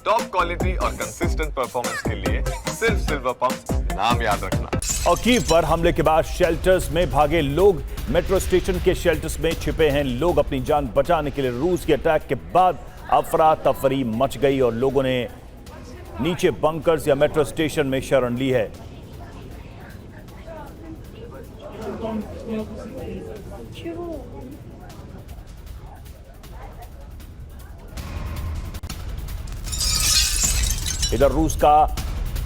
Top quality और consistent performance के लिए सिर्फ सिल्वर पंप नाम याद रखना। और कीव पर हमले के बाद शेल्टर्स में भागे लोग। मेट्रो स्टेशन के शेल्टर्स में छिपे हैं लोग अपनी जान बचाने के लिए। रूस के अटैक के बाद अफरा तफरी मच गई और लोगों ने नीचे बंकर्स या मेट्रो स्टेशन में शरण ली है। इधर रूस का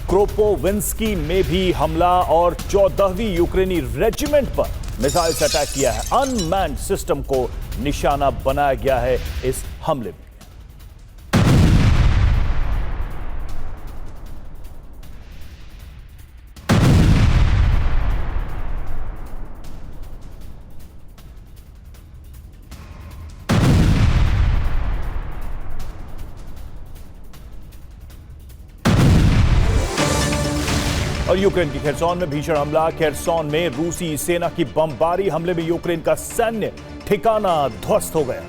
क्रोपोविंस्की में भी हमला और 14वीं यूक्रेनी रेजिमेंट पर मिसाइल से अटैक किया है। अनमैन्ड सिस्टम को निशाना बनाया गया है इस हमले में। और यूक्रेन की खेरसॉन में भीषण हमला। खेरसॉन में रूसी सेना की बमबारी हमले में यूक्रेन का सैन्य ठिकाना ध्वस्त हो गया।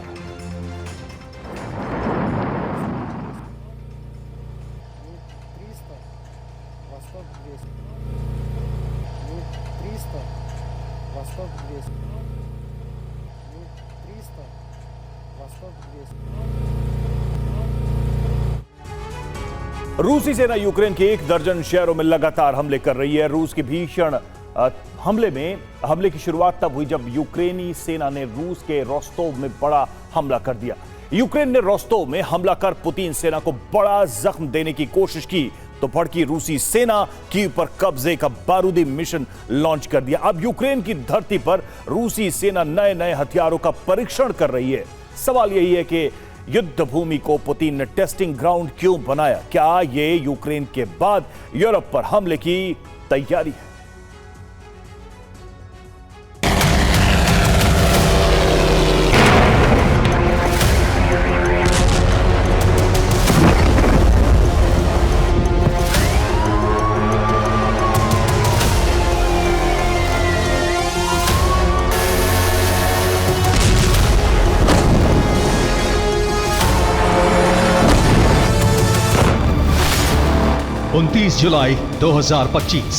रूसी सेना यूक्रेन के 1 दर्जन शहरों में लगातार हमले कर रही है। रूस की भीषण हमले की शुरुआत तब हुई जब यूक्रेनी सेना ने रूस के रोस्तोव में बड़ा हमला कर दिया। यूक्रेन ने रोस्तोव में हमला कर पुतिन सेना को बड़ा जख्म देने की कोशिश की तो भड़की रूसी सेना कीव पर कब्जे का बारूदी मिशन लॉन्च कर दिया। अब यूक्रेन की धरती पर रूसी सेना नए नए हथियारों का परीक्षण कर रही है। सवाल यही है कि युद्ध भूमि को पुतिन ने टेस्टिंग ग्राउंड क्यों बनाया? क्या ये यूक्रेन के बाद यूरोप पर हमले की तैयारी है? जुलाई 2025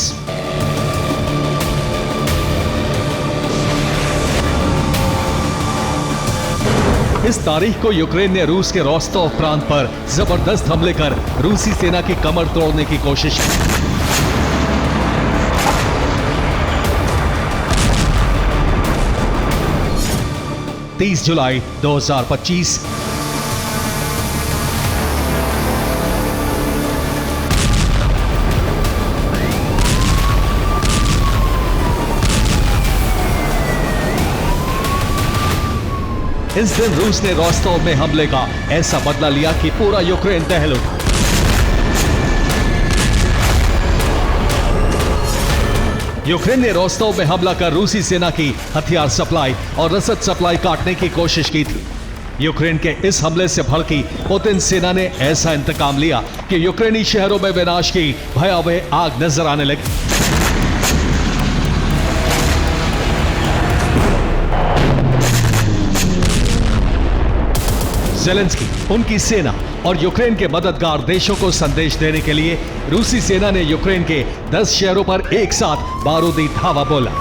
इस तारीख को यूक्रेन ने रूस के रोस्तोव प्रांत पर जबरदस्त हमले कर रूसी सेना की कमर तोड़ने की कोशिश की। जुलाई 2025 इस दिन रूस ने रोस्तोव में हमले का ऐसा बदला लिया कि पूरा यूक्रेन दहल उठा। यूक्रेन ने रोस्तोव में हमला कर रूसी सेना की हथियार सप्लाई और रसद सप्लाई काटने की कोशिश की थी। यूक्रेन के इस हमले से भड़की पुतिन सेना ने ऐसा इंतकाम लिया कि यूक्रेनी शहरों में विनाश की भयावह आग नजर आने लगी। ज़ेलेंस्की, उनकी सेना और यूक्रेन के मददगार देशों को संदेश देने के लिए रूसी सेना ने यूक्रेन के 10 शहरों पर एक साथ बारूदी धावा बोला।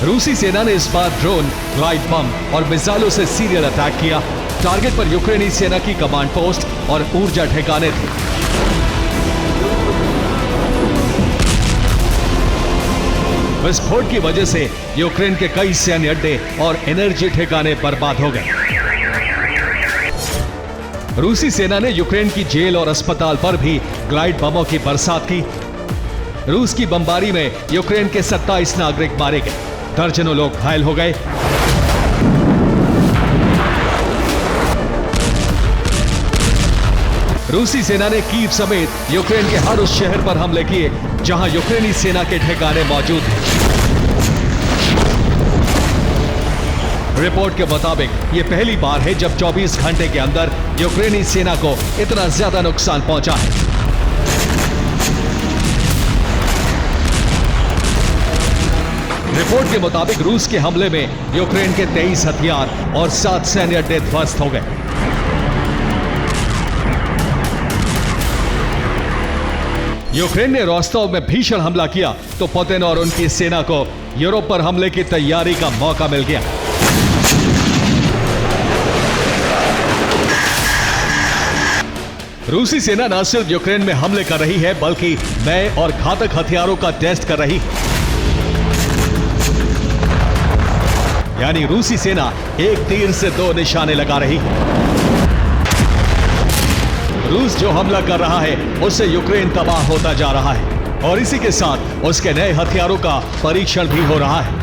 रूसी सेना ने इस बार ड्रोन, ग्लाइड बम और मिसाइलों से सीरियल अटैक किया। टारगेट पर यूक्रेनी सेना की कमांड पोस्ट और ऊर्जा ठिकाने थे। विस्फोट की वजह से यूक्रेन के कई सैन्य अड्डे और एनर्जी ठिकाने बर्बाद हो गए। रूसी सेना ने यूक्रेन की जेल और अस्पताल पर भी ग्लाइड बमों की बरसात की। रूस की बमबारी में यूक्रेन के 27 नागरिक मारे गए, दर्जनों लोग घायल हो गए। रूसी सेना ने कीव समेत यूक्रेन के हर उस शहर पर हमले किए जहां यूक्रेनी सेना के ठिकाने मौजूद हैं। रिपोर्ट के मुताबिक यह पहली बार है जब 24 घंटे के अंदर यूक्रेनी सेना को इतना ज्यादा नुकसान पहुंचा है। रिपोर्ट के मुताबिक रूस के हमले में यूक्रेन के 23 हथियार और 7 सैन्य अड्डे ध्वस्त हो गए। यूक्रेन ने रोस्टोव में भीषण हमला किया तो पुतिन और उनकी सेना को यूरोप पर हमले की तैयारी का मौका मिल गया। रूसी सेना न सिर्फ यूक्रेन में हमले कर रही है बल्कि नए और घातक हथियारों का टेस्ट कर रही है। यानी रूसी सेना एक तीर से 2 निशाने लगा रही है। रूस जो हमला कर रहा है उससे यूक्रेन तबाह होता जा रहा है और इसी के साथ उसके नए हथियारों का परीक्षण भी हो रहा है।